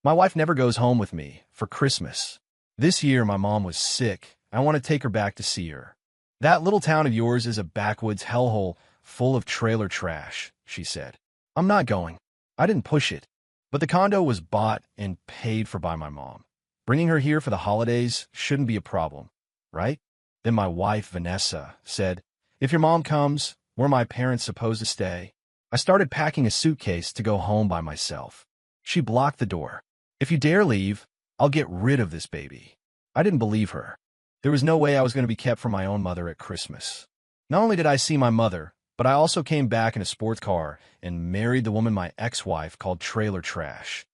My wife never goes home with me for Christmas. This year, my mom was sick. I want to take her back to see her. That little town of yours is a backwoods hellhole full of trailer trash, she said. I'm not going. I didn't push it. But the condo was bought and paid for by my mom. Bringing her here for the holidays shouldn't be a problem, right? Then my wife, Vanessa, said, if your mom comes, where are my parents supposed to stay? I started packing a suitcase to go home by myself. She blocked the door. If you dare leave, I'll get rid of this baby. I didn't believe her. There was no way I was going to be kept from my own mother at Christmas. Not only did I see my mother, but I also came back in a sports car and married the woman my ex-wife called trailer trash.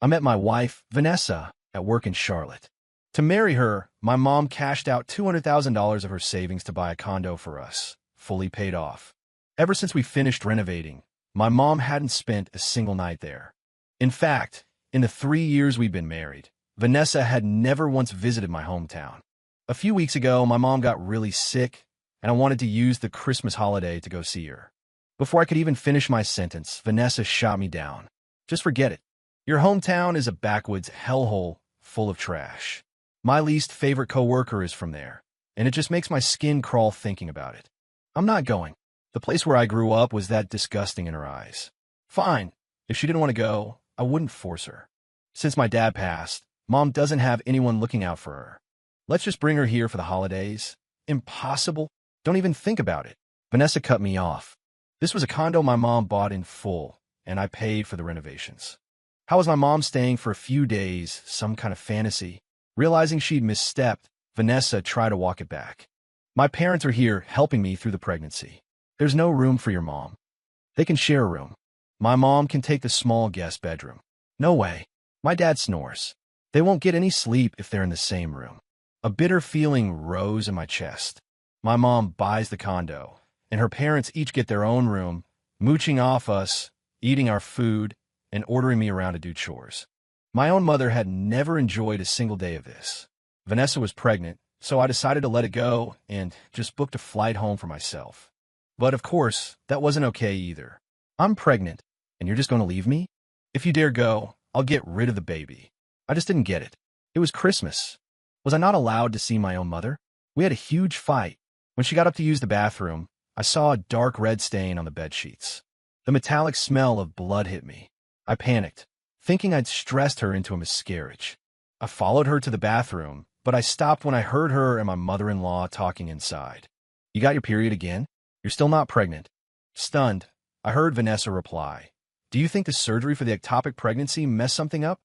I met my wife, Vanessa, at work in Charlotte. To marry her, my mom cashed out $200,000 of her savings to buy a condo for us, fully paid off. Ever since we finished renovating, my mom hadn't spent a single night there. In fact, in the 3 years we'd been married, Vanessa had never once visited my hometown. A few weeks ago, my mom got really sick, and I wanted to use the Christmas holiday to go see her. Before I could even finish my sentence, Vanessa shot me down. Just forget it. Your hometown is a backwoods hellhole full of trash. My least favorite coworker is from there, and it just makes my skin crawl thinking about it. I'm not going. The place where I grew up was that disgusting in her eyes. Fine. If she didn't want to go, I wouldn't force her. Since my dad passed, Mom doesn't have anyone looking out for her. Let's just bring her here for the holidays. Impossible. Don't even think about it. Vanessa cut me off. This was a condo my mom bought in full, and I paid for the renovations. How was my mom staying for a few days, some kind of fantasy? Realizing she'd misstepped, Vanessa tried to walk it back. My parents are here helping me through the pregnancy. There's no room for your mom. They can share a room. My mom can take the small guest bedroom. No way. My dad snores. They won't get any sleep if they're in the same room. A bitter feeling rose in my chest. My mom buys the condo, and her parents each get their own room, mooching off us, eating our food, and ordering me around to do chores. My own mother had never enjoyed a single day of this. Vanessa was pregnant, so I decided to let it go and just booked a flight home for myself. But of course, that wasn't okay either. I'm pregnant, and you're just going to leave me? If you dare go, I'll get rid of the baby. I just didn't get it. It was Christmas. Was I not allowed to see my own mother? We had a huge fight. When she got up to use the bathroom, I saw a dark red stain on the bedsheets. The metallic smell of blood hit me. I panicked, thinking I'd stressed her into a miscarriage. I followed her to the bathroom, but I stopped when I heard her and my mother-in-law talking inside. You got your period again? You're still not pregnant. Stunned, I heard Vanessa reply, do you think the surgery for the ectopic pregnancy messed something up?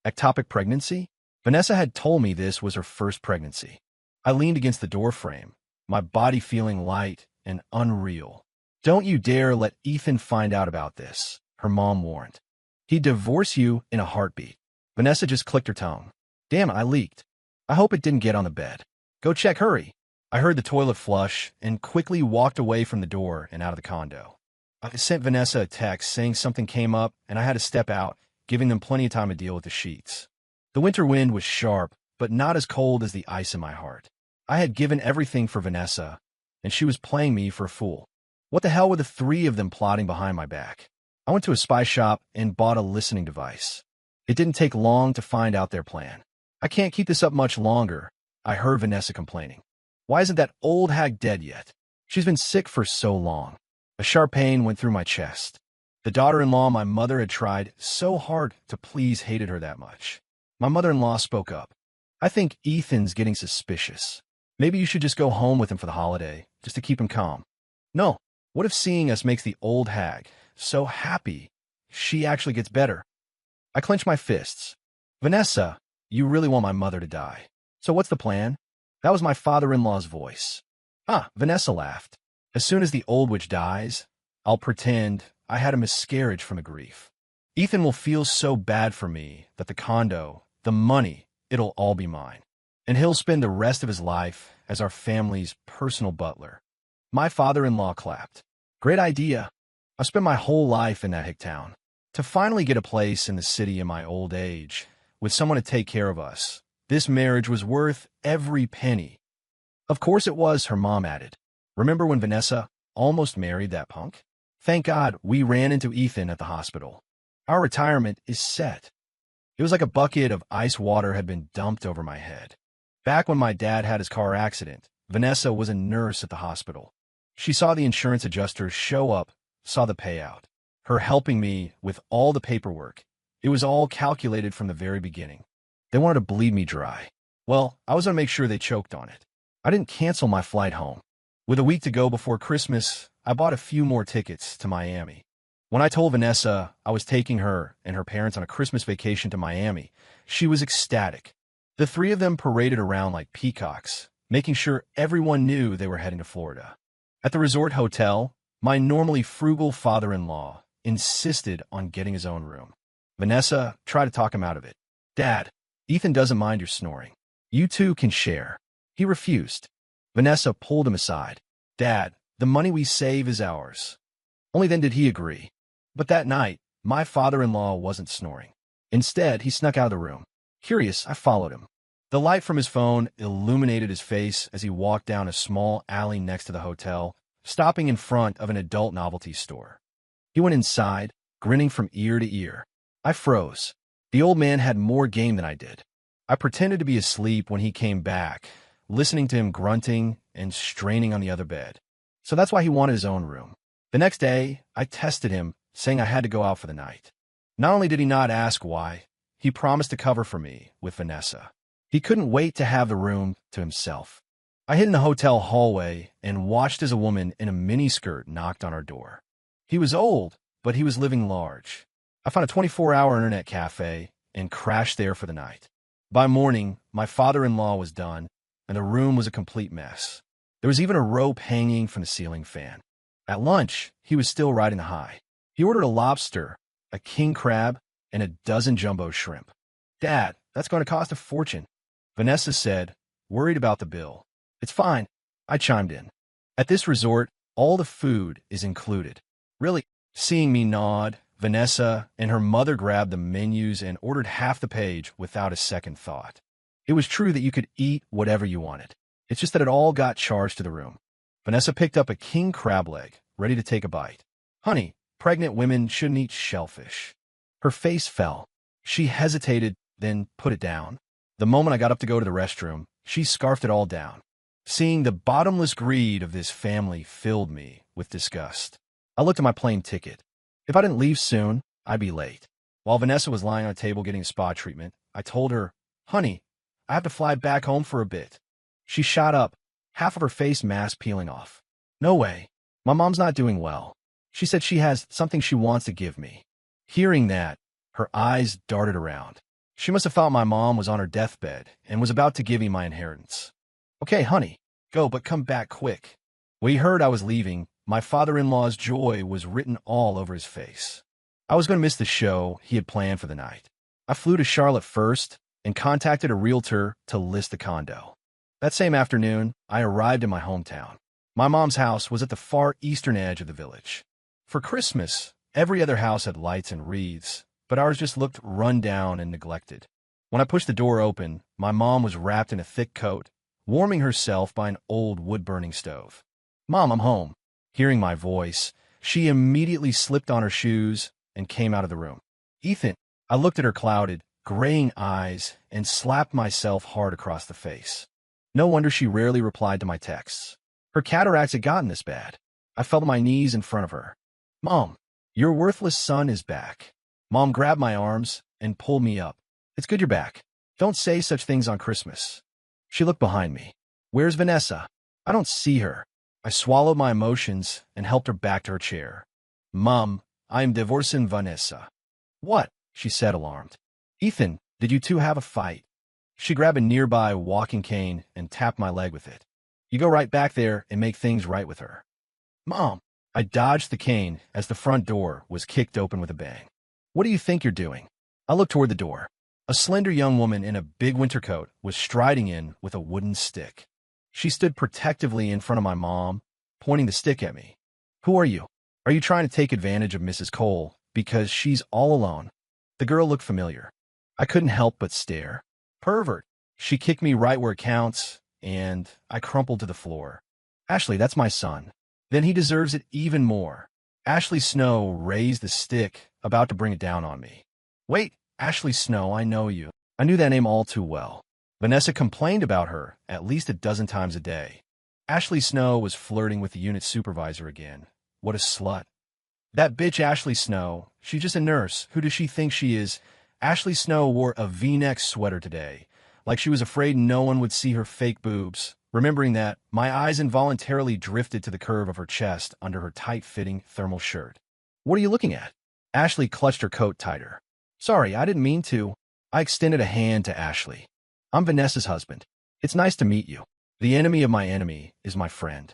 Ectopic pregnancy? Vanessa had told me this was her first pregnancy. I leaned against the doorframe, my body feeling light and unreal. Don't you dare let Ethan find out about this, her mom warned. He'd divorce you in a heartbeat. Vanessa just clicked her tongue. Damn it, I leaked. I hope it didn't get on the bed. Go check, hurry. I heard the toilet flush and quickly walked away from the door and out of the condo. I sent Vanessa a text saying something came up and I had to step out, giving them plenty of time to deal with the sheets. The winter wind was sharp, but not as cold as the ice in my heart. I had given everything for Vanessa, and she was playing me for a fool. What the hell were the three of them plotting behind my back? I went to a spy shop and bought a listening device. It didn't take long to find out their plan. I can't keep this up much longer, I heard Vanessa complaining. Why isn't that old hag dead yet? She's been sick for so long. A sharp pain went through my chest. The daughter-in-law my mother had tried so hard to please hated her that much. My mother-in-law spoke up. I think Ethan's getting suspicious. Maybe you should just go home with him for the holiday, just to keep him calm. No, what if seeing us makes the old hag so happy she actually gets better? I clenched my fists. Vanessa, you really want my mother to die. So what's the plan? That was my father-in-law's voice. Vanessa laughed. As soon as the old witch dies, I'll pretend I had a miscarriage from the grief. Ethan will feel so bad for me that the condo, the money, it'll all be mine. And he'll spend the rest of his life as our family's personal butler. My father-in-law clapped. Great idea. I've spent my whole life in that hick town. To finally get a place in the city in my old age, with someone to take care of us, this marriage was worth every penny. Of course it was, her mom added. Remember when Vanessa almost married that punk? Thank God we ran into Ethan at the hospital. Our retirement is set. It was like a bucket of ice water had been dumped over my head. Back when my dad had his car accident, Vanessa was a nurse at the hospital. She saw the insurance adjuster show up, saw the payout. Her helping me with all the paperwork. It was all calculated from the very beginning. They wanted to bleed me dry. Well, I was going to make sure they choked on it. I didn't cancel my flight home. With a week to go before Christmas, I bought a few more tickets to Miami. When I told Vanessa I was taking her and her parents on a Christmas vacation to Miami, she was ecstatic. The three of them paraded around like peacocks, making sure everyone knew they were heading to Florida. At the resort hotel, my normally frugal father-in-law insisted on getting his own room. Vanessa tried to talk him out of it. "Dad, Ethan doesn't mind your snoring. You two can share." He refused. Vanessa pulled him aside. "Dad, the money we save is ours." Only then did he agree. But that night, my father-in-law wasn't snoring. Instead, he snuck out of the room. Curious, I followed him. The light from his phone illuminated his face as he walked down a small alley next to the hotel, stopping in front of an adult novelty store. He went inside, grinning from ear to ear. I froze. The old man had more game than I did. I pretended to be asleep when he came back, listening to him grunting and straining on the other bed. So that's why he wanted his own room. The next day, I tested him, saying I had to go out for the night. Not only did he not ask why, he promised to cover for me with Vanessa. He couldn't wait to have the room to himself. I hid in the hotel hallway and watched as a woman in a miniskirt knocked on our door. He was old, but he was living large. I found a 24-hour internet cafe and crashed there for the night. By morning, my father-in-law was done, and the room was a complete mess. There was even a rope hanging from the ceiling fan. At lunch, he was still riding the high. He ordered a lobster, a king crab, and a dozen jumbo shrimp. "Dad, that's going to cost a fortune," Vanessa said, worried about the bill. "It's fine," I chimed in. "At this resort, all the food is included." "Really?" Seeing me nod, Vanessa and her mother grabbed the menus and ordered half the page without a second thought. It was true that you could eat whatever you wanted. It's just that it all got charged to the room. Vanessa picked up a king crab leg, ready to take a bite. "Honey, pregnant women shouldn't eat shellfish." Her face fell. She hesitated, then put it down. The moment I got up to go to the restroom, she scarfed it all down. Seeing the bottomless greed of this family filled me with disgust. I looked at my plane ticket. If I didn't leave soon, I'd be late. While Vanessa was lying on a table getting a spa treatment, I told her, "Honey, I have to fly back home for a bit." She shot up, half of her face mask peeling off. "No way. My mom's not doing well. She said she has something she wants to give me." Hearing that, her eyes darted around. She must have thought my mom was on her deathbed and was about to give me my inheritance. "Okay, honey, go, but come back quick." When he heard I was leaving, my father-in-law's joy was written all over his face. I was going to miss the show he had planned for the night. I flew to Charlotte first and contacted a realtor to list the condo. That same afternoon, I arrived in my hometown. My mom's house was at the far eastern edge of the village. For Christmas, every other house had lights and wreaths, but ours just looked run down and neglected. When I pushed the door open, my mom was wrapped in a thick coat, warming herself by an old wood-burning stove. "Mom, I'm home." Hearing my voice, she immediately slipped on her shoes and came out of the room. "Ethan," I looked at her clouded, graying eyes and slapped myself hard across the face. No wonder she rarely replied to my texts. Her cataracts had gotten this bad. I fell to my knees in front of her. "Mom, your worthless son is back." Mom grabbed my arms and pulled me up. "It's good you're back. Don't say such things on Christmas." She looked behind me. "Where's Vanessa? I don't see her." I swallowed my emotions and helped her back to her chair. "Mom, I'm divorcing Vanessa." "What?" she said, alarmed. "Ethan, did you two have a fight?" She grabbed a nearby walking cane and tapped my leg with it. "You go right back there and make things right with her." "Mom." I dodged the cane as the front door was kicked open with a bang. "What do you think you're doing?" I looked toward the door. A slender young woman in a big winter coat was striding in with a wooden stick. She stood protectively in front of my mom, pointing the stick at me. "Who are you? Are you trying to take advantage of Mrs. Cole because she's all alone?" The girl looked familiar. I couldn't help but stare. "Pervert." She kicked me right where it counts, and I crumpled to the floor. "Ashley, that's my son. Then he deserves it even more." Ashley Snow raised the stick, about to bring it down on me. "Wait, Ashley Snow, I know you. I knew that name all too well. Vanessa complained about her at least a dozen times a day. Ashley Snow was flirting with the unit supervisor again. What a slut. That bitch Ashley Snow, she's just a nurse. Who does she think she is? Ashley Snow wore a V-neck sweater today, like she was afraid no one would see her fake boobs. Remembering that, my eyes involuntarily drifted to the curve of her chest under her tight-fitting thermal shirt. What are you looking at? Ashley clutched her coat tighter. Sorry, I didn't mean to. I extended a hand to Ashley. I'm Vanessa's husband. It's nice to meet you. The enemy of my enemy is my friend.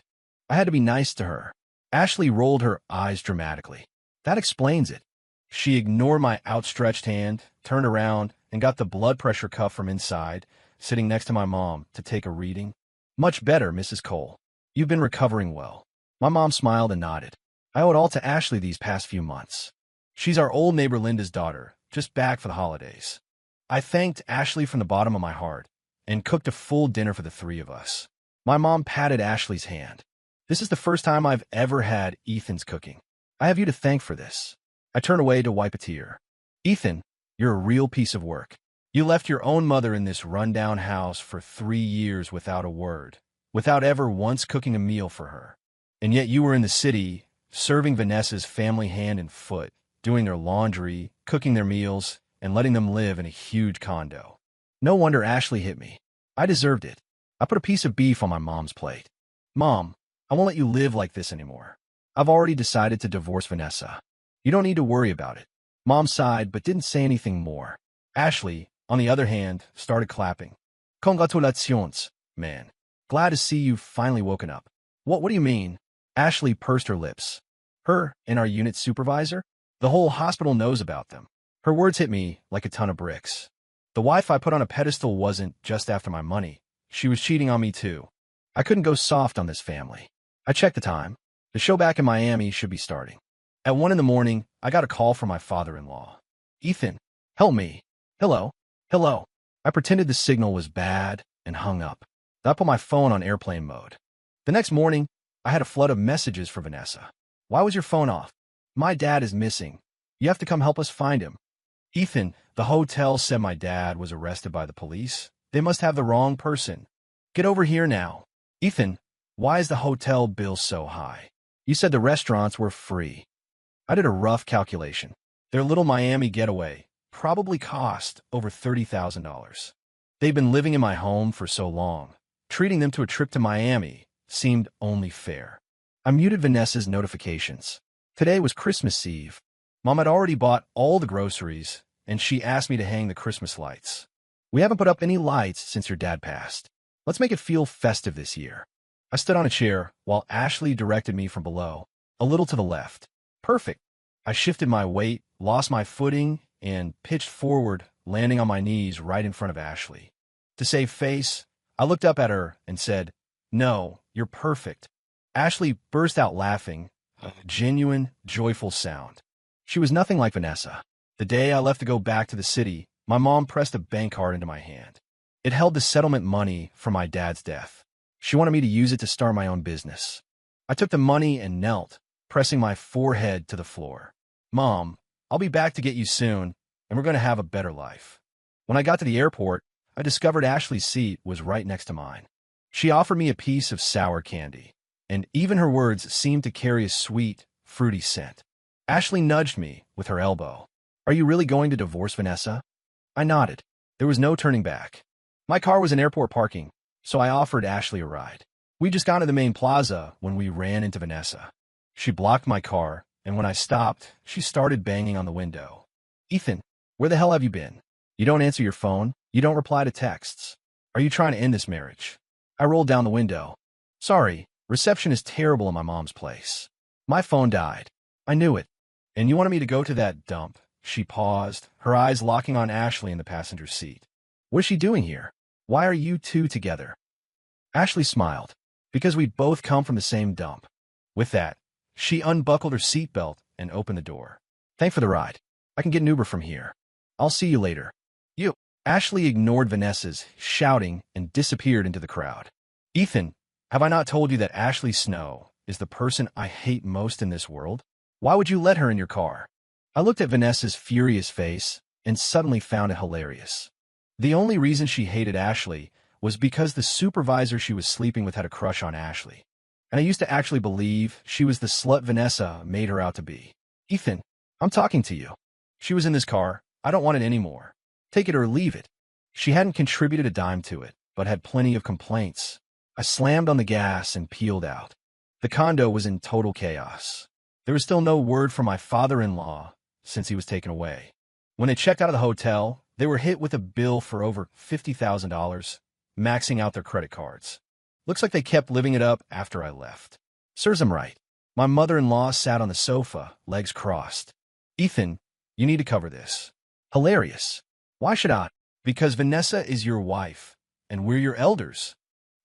I had to be nice to her. Ashley rolled her eyes dramatically. That explains it. She ignored my outstretched hand, turned around, and got the blood pressure cuff from inside, sitting next to my mom, to take a reading. Much better, Mrs. Cole. You've been recovering well. My mom smiled and nodded. I owe it all to Ashley these past few months. She's our old neighbor Linda's daughter, just back for the holidays. I thanked Ashley from the bottom of my heart and cooked a full dinner for the three of us. My mom patted Ashley's hand. This is the first time I've ever had Ethan's cooking. I have you to thank for this. I turned away to wipe a tear. Ethan, you're a real piece of work. You left your own mother in this rundown house for 3 years without a word, without ever once cooking a meal for her. And yet you were in the city, serving Vanessa's family hand and foot, doing their laundry, cooking their meals, and letting them live in a huge condo. No wonder Ashley hit me. I deserved it. I put a piece of beef on my mom's plate. Mom, I won't let you live like this anymore. I've already decided to divorce Vanessa. You don't need to worry about it. Mom sighed but didn't say anything more. Ashley, on the other hand, started clapping. Congratulations, man. Glad to see you've finally woken up. What do you mean? Ashley pursed her lips. Her and our unit supervisor? The whole hospital knows about them. Her words hit me like a ton of bricks. The wife I put on a pedestal wasn't just after my money. She was cheating on me too. I couldn't go soft on this family. I checked the time. The show back in Miami should be starting. At 1 in the morning, I got a call from my father-in-law. Ethan, help me. Hello. Hello. I pretended the signal was bad and hung up. I put my phone on airplane mode. The next morning, I had a flood of messages for Vanessa. Why was your phone off? My dad is missing. You have to come help us find him. Ethan, the hotel said my dad was arrested by the police. They must have the wrong person. Get over here now. Ethan, why is the hotel bill so high? You said the restaurants were free. I did a rough calculation. Their little Miami getaway probably cost over $30,000. They've been living in my home for so long. Treating them to a trip to Miami seemed only fair. I muted Vanessa's notifications. Today was Christmas Eve. Mom had already bought all the groceries, and she asked me to hang the Christmas lights. We haven't put up any lights since your dad passed. Let's make it feel festive this year. I stood on a chair while Ashley directed me from below, a little to the left. Perfect. I shifted my weight, lost my footing, and pitched forward, landing on my knees right in front of Ashley. To save face, I looked up at her and said, "No, you're perfect." Ashley burst out laughing, a genuine, joyful sound. She was nothing like Vanessa. The day I left to go back to the city, my mom pressed a bank card into my hand. It held the settlement money for my dad's death. She wanted me to use it to start my own business. I took the money and knelt, pressing my forehead to the floor. Mom, I'll be back to get you soon, and we're going to have a better life. When I got to the airport, I discovered Ashley's seat was right next to mine. She offered me a piece of sour candy, and even her words seemed to carry a sweet, fruity scent. Ashley nudged me with her elbow. Are you really going to divorce Vanessa? I nodded. There was no turning back. My car was in airport parking, so I offered Ashley a ride. We just got to the main plaza when we ran into Vanessa. She blocked my car, and when I stopped, she started banging on the window. Ethan, where the hell have you been? You don't answer your phone. You don't reply to texts. Are you trying to end this marriage? I rolled down the window. Sorry, reception is terrible in my mom's place. My phone died. I knew it. And you wanted me to go to that dump? She paused, her eyes locking on Ashley in the passenger seat. What is she doing here? Why are you two together? Ashley smiled. Because we both come from the same dump. With that, she unbuckled her seatbelt and opened the door. Thanks for the ride. I can get an Uber from here. I'll see you later. You. Ashley ignored Vanessa's shouting and disappeared into the crowd. Ethan, have I not told you that Ashley Snow is the person I hate most in this world? Why would you let her in your car? I looked at Vanessa's furious face and suddenly found it hilarious. The only reason she hated Ashley was because the supervisor she was sleeping with had a crush on Ashley. And I used to actually believe she was the slut Vanessa made her out to be. Ethan, I'm talking to you. She was in this car. I don't want it anymore. Take it or leave it. She hadn't contributed a dime to it, but had plenty of complaints. I slammed on the gas and peeled out. The condo was in total chaos. There was still no word from my father-in-law since he was taken away. When they checked out of the hotel, they were hit with a bill for over $50,000, maxing out their credit cards. Looks like they kept living it up after I left. Serves them right. My mother-in-law sat on the sofa, legs crossed. Ethan, you need to cover this. Hilarious. Why should I? Because Vanessa is your wife, and we're your elders.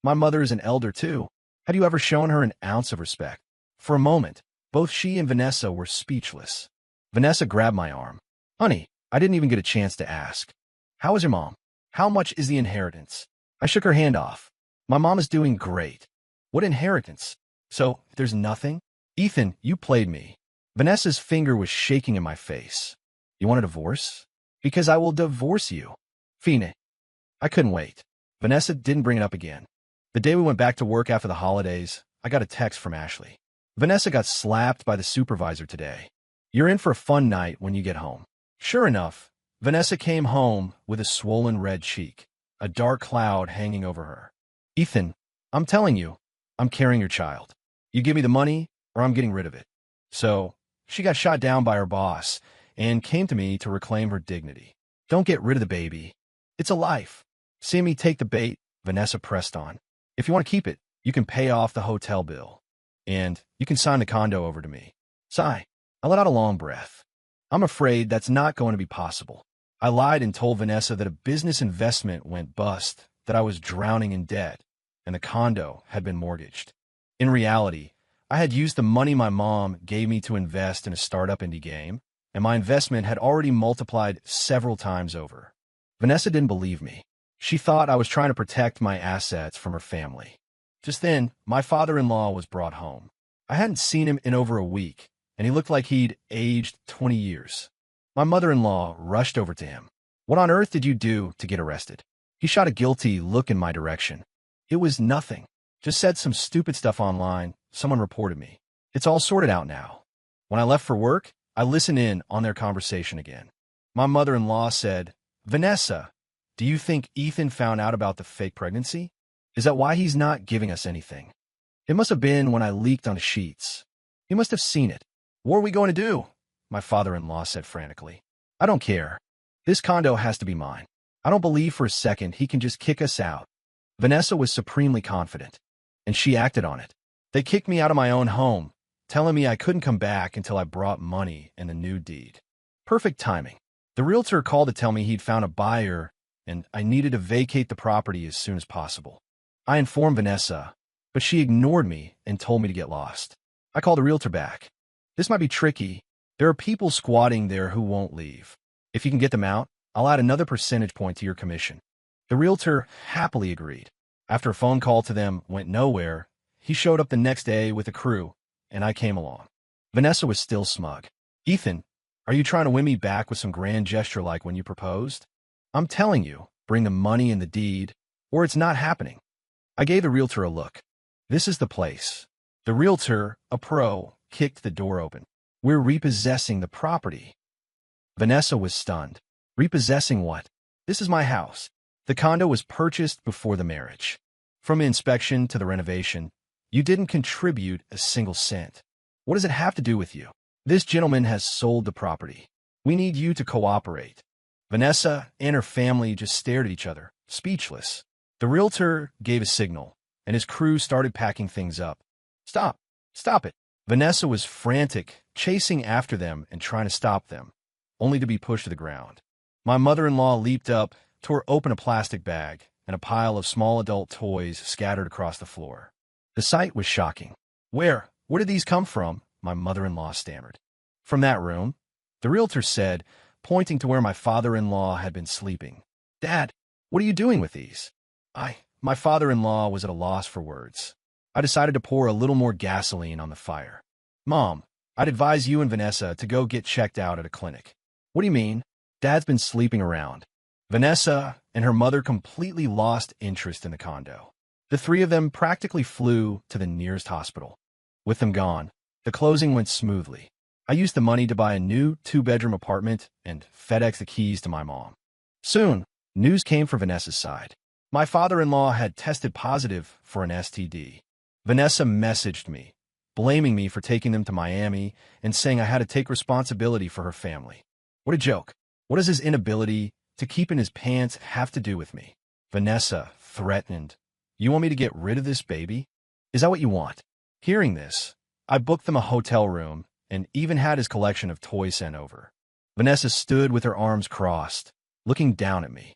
My mother is an elder too. Had you ever shown her an ounce of respect? For a moment, both she and Vanessa were speechless. Vanessa grabbed my arm. Honey, I didn't even get a chance to ask. How is your mom? How much is the inheritance? I shook her hand off. My mom is doing great. What inheritance? So, there's nothing? Ethan, you played me. Vanessa's finger was shaking in my face. You want a divorce? Because I will divorce you. Fina. I couldn't wait. Vanessa didn't bring it up again. The day we went back to work after the holidays, I got a text from Ashley. Vanessa got slapped by the supervisor today. You're in for a fun night when you get home. Sure enough, Vanessa came home with a swollen red cheek, a dark cloud hanging over her. Ethan, I'm telling you, I'm carrying your child. You give me the money, or I'm getting rid of it. So, she got shot down by her boss and came to me to reclaim her dignity. Don't get rid of the baby. It's a life. Seeing me take the bait, Vanessa pressed on. If you want to keep it, you can pay off the hotel bill. And you can sign the condo over to me. Sigh. I let out a long breath. I'm afraid that's not going to be possible. I lied and told Vanessa that a business investment went bust, that I was drowning in debt, and the condo had been mortgaged. In reality, I had used the money my mom gave me to invest in a startup indie game, and my investment had already multiplied several times over. Vanessa didn't believe me. She thought I was trying to protect my assets from her family. Just then, my father-in-law was brought home. I hadn't seen him in over a week, and he looked like he'd aged 20 years. My mother-in-law rushed over to him. What on earth did you do to get arrested? He shot a guilty look in my direction. It was nothing. Just said some stupid stuff online. Someone reported me. It's all sorted out now. When I left for work, I listened in on their conversation again. My mother-in-law said, Vanessa, do you think Ethan found out about the fake pregnancy? Is that why he's not giving us anything? It must have been when I leaked on the sheets. He must have seen it. What are we going to do? My father-in-law said frantically. I don't care. This condo has to be mine. I don't believe for a second he can just kick us out. Vanessa was supremely confident, and she acted on it. They kicked me out of my own home, telling me I couldn't come back until I brought money and the new deed. Perfect timing. The realtor called to tell me he'd found a buyer, and I needed to vacate the property as soon as possible. I informed Vanessa, but she ignored me and told me to get lost. I called the realtor back. This might be tricky. There are people squatting there who won't leave. If you can get them out, I'll add another percentage point to your commission. The realtor happily agreed. After a phone call to them went nowhere, he showed up the next day with a crew, and I came along. Vanessa was still smug. Ethan, are you trying to win me back with some grand gesture like when you proposed? I'm telling you, bring the money and the deed, or it's not happening. I gave the realtor a look. This is the place. The realtor, a pro, kicked the door open. We're repossessing the property. Vanessa was stunned. Repossessing what? This is my house. The condo was purchased before the marriage. From the inspection to the renovation, you didn't contribute a single cent. What does it have to do with you? This gentleman has sold the property. We need you to cooperate. Vanessa and her family just stared at each other, speechless. The realtor gave a signal, and his crew started packing things up. Stop! Stop it! Vanessa was frantic, chasing after them and trying to stop them, only to be pushed to the ground. My mother-in-law leaped up, tore open a plastic bag, and a pile of small adult toys scattered across the floor. The sight was shocking. Where did these come from? My mother-in-law stammered. From that room, the realtor said, pointing to where my father-in-law had been sleeping. Dad, what are you doing with these? My father-in-law was at a loss for words. I decided to pour a little more gasoline on the fire. Mom, I'd advise you and Vanessa to go get checked out at a clinic. What do you mean? Dad's been sleeping around. Vanessa and her mother completely lost interest in the condo. The three of them practically flew to the nearest hospital. With them gone, the closing went smoothly. I used the money to buy a new 2-bedroom apartment and FedEx the keys to my mom. Soon, news came for Vanessa's side. My father-in-law had tested positive for an STD. Vanessa messaged me, blaming me for taking them to Miami and saying I had to take responsibility for her family. What a joke. What does his inability to keep in his pants have to do with me? Vanessa threatened, "You want me to get rid of this baby? Is that what you want?" Hearing this, I booked them a hotel room and even had his collection of toys sent over. Vanessa stood with her arms crossed, looking down at me.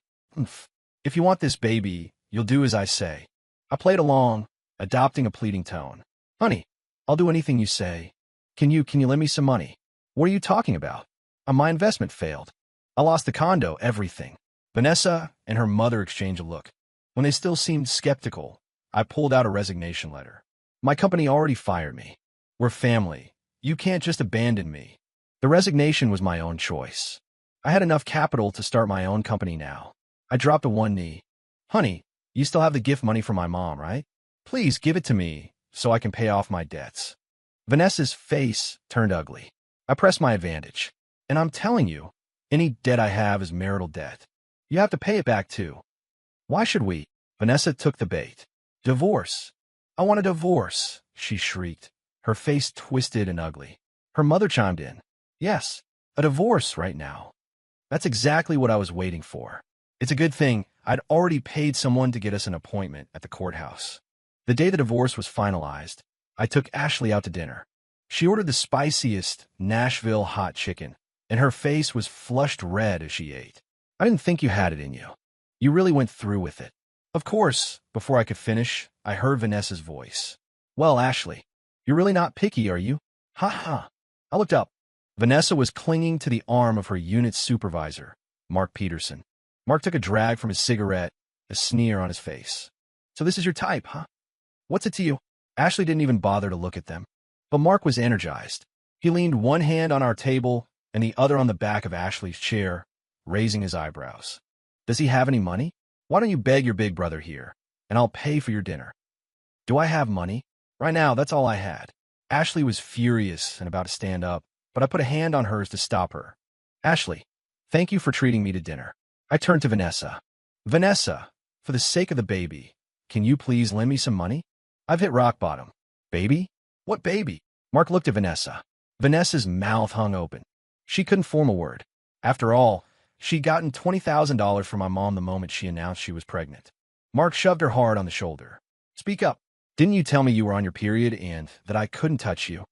"If you want this baby, you'll do as I say." I played along, adopting a pleading tone. "Honey, I'll do anything you say. Can you lend me some money?" "What are you talking about? My investment failed. I lost the condo, everything." Vanessa and her mother exchanged a look. When they still seemed skeptical, I pulled out a resignation letter. "My company already fired me. We're family. You can't just abandon me." The resignation was my own choice. I had enough capital to start my own company now. I dropped to one knee. "Honey, you still have the gift money from my mom, right? Please give it to me so I can pay off my debts." Vanessa's face turned ugly. I pressed my advantage. "And I'm telling you, any debt I have is marital debt. You have to pay it back too." "Why should we?" Vanessa took the bait. "Divorce. I want a divorce," she shrieked, her face twisted and ugly. Her mother chimed in. "Yes, a divorce right now." That's exactly what I was waiting for. It's a good thing I'd already paid someone to get us an appointment at the courthouse. The day the divorce was finalized, I took Ashley out to dinner. She ordered the spiciest Nashville hot chicken, and her face was flushed red as she ate. "I didn't think you had it in you. You really went through with it." Of course, before I could finish, I heard Vanessa's voice. "Well, Ashley, you're really not picky, are you?" "Ha ha." I looked up. Vanessa was clinging to the arm of her unit supervisor, Mark Peterson. Mark took a drag from his cigarette, a sneer on his face. "So this is your type, huh? What's it to you?" Ashley didn't even bother to look at them. But Mark was energized. He leaned one hand on our table and the other on the back of Ashley's chair, raising his eyebrows. "Does he have any money? Why don't you beg your big brother here, and I'll pay for your dinner?" "Do I have money?" "Right now, that's all I had." Ashley was furious and about to stand up, but I put a hand on hers to stop her. "Ashley, thank you for treating me to dinner." I turned to Vanessa. "Vanessa, for the sake of the baby, can you please lend me some money? I've hit rock bottom." "Baby? What baby?" Mark looked at Vanessa. Vanessa's mouth hung open. She couldn't form a word. After all, she'd gotten $20,000 from my mom the moment she announced she was pregnant. Mark shoved her hard on the shoulder. "Speak up. Didn't you tell me you were on your period and that I couldn't touch you?"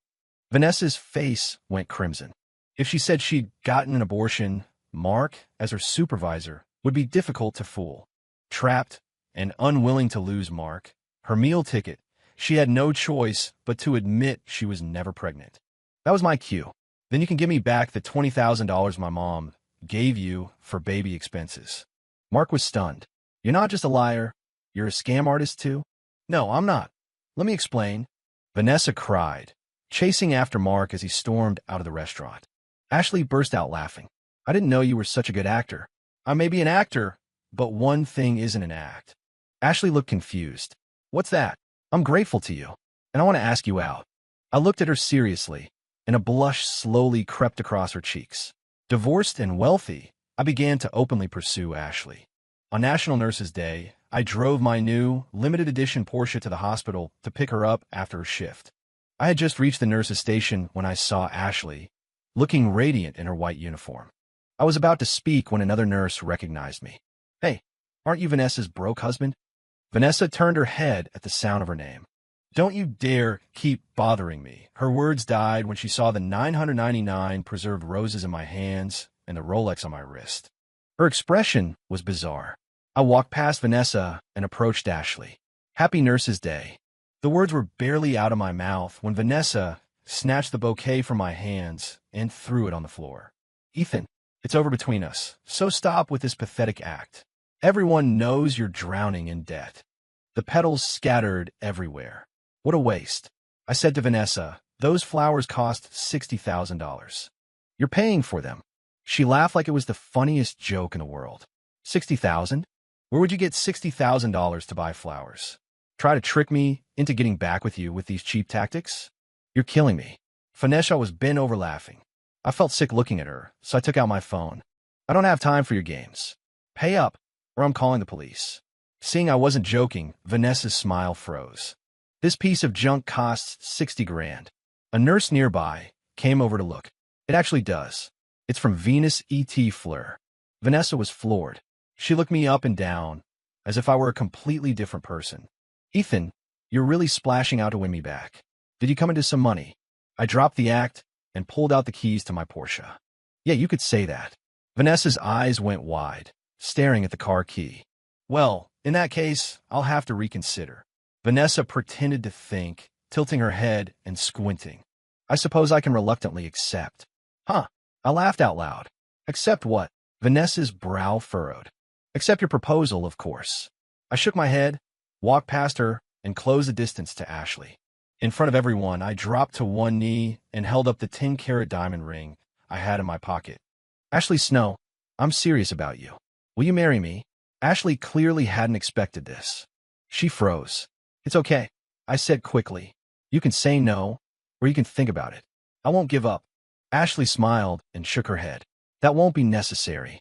Vanessa's face went crimson. If she said she'd gotten an abortion, Mark, as her supervisor, would be difficult to fool. Trapped and unwilling to lose Mark, her meal ticket, she had no choice but to admit she was never pregnant. That was my cue. "Then you can give me back the $20,000 my mom gave you for baby expenses." Mark was stunned. "You're not just a liar, you're a scam artist too?" "No, I'm not. Let me explain." Vanessa cried, chasing after Mark as he stormed out of the restaurant. Ashley burst out laughing. "I didn't know you were such a good actor." "I may be an actor, but one thing isn't an act." Ashley looked confused. "What's that?" "I'm grateful to you, and I want to ask you out." I looked at her seriously, and a blush slowly crept across her cheeks. Divorced and wealthy, I began to openly pursue Ashley. On National Nurses Day, I drove my new, limited edition Porsche to the hospital to pick her up after her shift. I had just reached the nurse's station when I saw Ashley, looking radiant in her white uniform. I was about to speak when another nurse recognized me. "Hey, aren't you Vanessa's broke husband?" Vanessa turned her head at the sound of her name. "Don't you dare keep bothering me." Her words died when she saw the 999 preserved roses in my hands and the Rolex on my wrist. Her expression was bizarre. I walked past Vanessa and approached Ashley. "Happy Nurses Day." The words were barely out of my mouth when Vanessa snatched the bouquet from my hands and threw it on the floor. "Ethan, it's over between us, so stop with this pathetic act. Everyone knows you're drowning in debt." The petals scattered everywhere. "What a waste." I said to Vanessa, "Those flowers cost $60,000. You're paying for them. She laughed like it was the funniest joke in the world. 60,000? Where would you get $60,000 to buy flowers? Try to trick me into getting back with you with these cheap tactics? You're killing me. Vanessa was bent over laughing. I felt sick looking at her, so I took out my phone. I don't have time for your games. Pay up, or I'm calling the police. Seeing I wasn't joking, Vanessa's smile froze. This piece of junk costs 60 grand. A nurse nearby came over to look. It actually does. It's from Venus E.T. Fleur. Vanessa was floored. She looked me up and down, as if I were a completely different person. Ethan, you're really splashing out to win me back. Did you come into some money? I dropped the act and pulled out the keys to my Porsche. Yeah, you could say that. Vanessa's eyes went wide, staring at the car key. Well, in that case, I'll have to reconsider. Vanessa pretended to think, tilting her head and squinting. I suppose I can reluctantly accept. Huh. I laughed out loud. Accept what? Vanessa's brow furrowed. Accept your proposal, of course. I shook my head, walked past her, and closed the distance to Ashley. In front of everyone, I dropped to one knee and held up the 10-carat diamond ring I had in my pocket. Ashley Snow, I'm serious about you. Will you marry me? Ashley clearly hadn't expected this. She froze. It's okay, I said quickly. You can say no, or you can think about it. I won't give up. Ashley smiled and shook her head. That won't be necessary.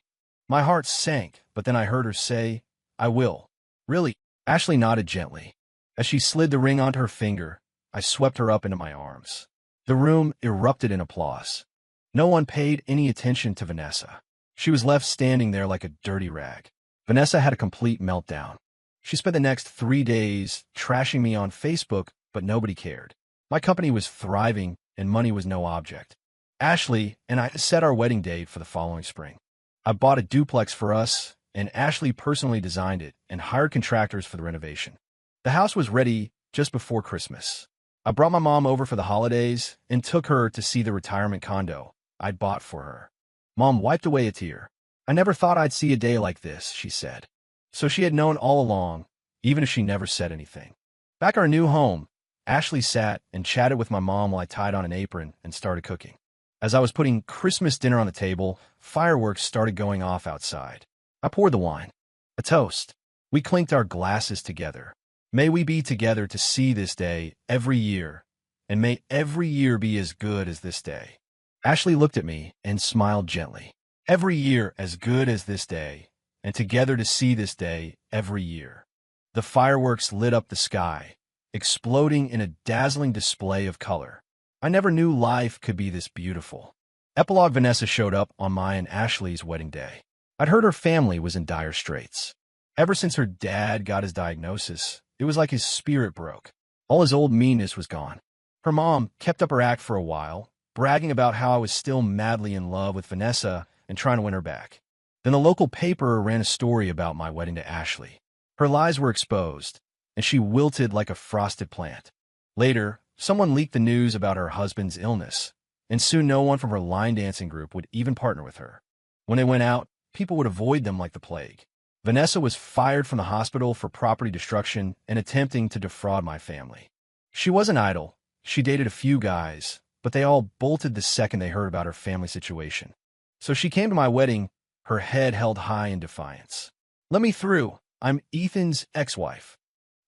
My heart sank, but then I heard her say, I will. Really? Ashley nodded gently. As she slid the ring onto her finger, I swept her up into my arms. The room erupted in applause. No one paid any attention to Vanessa. She was left standing there like a dirty rag. Vanessa had a complete meltdown. She spent the next 3 days trashing me on Facebook, but nobody cared. My company was thriving, and money was no object. Ashley and I set our wedding date for the following spring. I bought a duplex for us, and Ashley personally designed it and hired contractors for the renovation. The house was ready just before Christmas. I brought my mom over for the holidays and took her to see the retirement condo I'd bought for her. Mom wiped away a tear. I never thought I'd see a day like this, she said. So she had known all along, even if she never said anything. Back at our new home, Ashley sat and chatted with my mom while I tied on an apron and started cooking. As I was putting Christmas dinner on the table, fireworks started going off outside. I poured the wine. A toast. We clinked our glasses together. May we be together to see this day every year, and may every year be as good as this day. Ashley looked at me and smiled gently. Every year as good as this day, and together to see this day every year. The fireworks lit up the sky, exploding in a dazzling display of color. I never knew life could be this beautiful. Epilogue. Vanessa showed up on my and Ashley's wedding day. I'd heard her family was in dire straits. Ever since her dad got his diagnosis, it was like his spirit broke. All his old meanness was gone. Her mom kept up her act for a while, bragging about how I was still madly in love with Vanessa and trying to win her back. Then the local paper ran a story about my wedding to Ashley. Her lies were exposed, and she wilted like a frosted plant. Later, someone leaked the news about her husband's illness, and soon no one from her line dancing group would even partner with her. When they went out, people would avoid them like the plague. Vanessa was fired from the hospital for property destruction and attempting to defraud my family. She wasn't idle. She dated a few guys, but they all bolted the second they heard about her family situation. So she came to my wedding, her head held high in defiance. Let me through. I'm Ethan's ex-wife.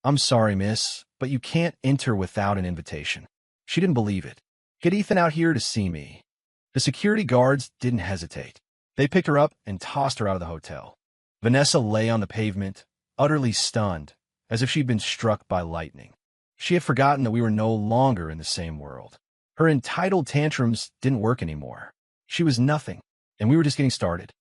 I'm sorry, miss, but you can't enter without an invitation. She didn't believe it. Get Ethan out here to see me. The security guards didn't hesitate. They picked her up and tossed her out of the hotel. Vanessa lay on the pavement, utterly stunned, as if she'd been struck by lightning. She had forgotten that we were no longer in the same world. Her entitled tantrums didn't work anymore. She was nothing, and we were just getting started.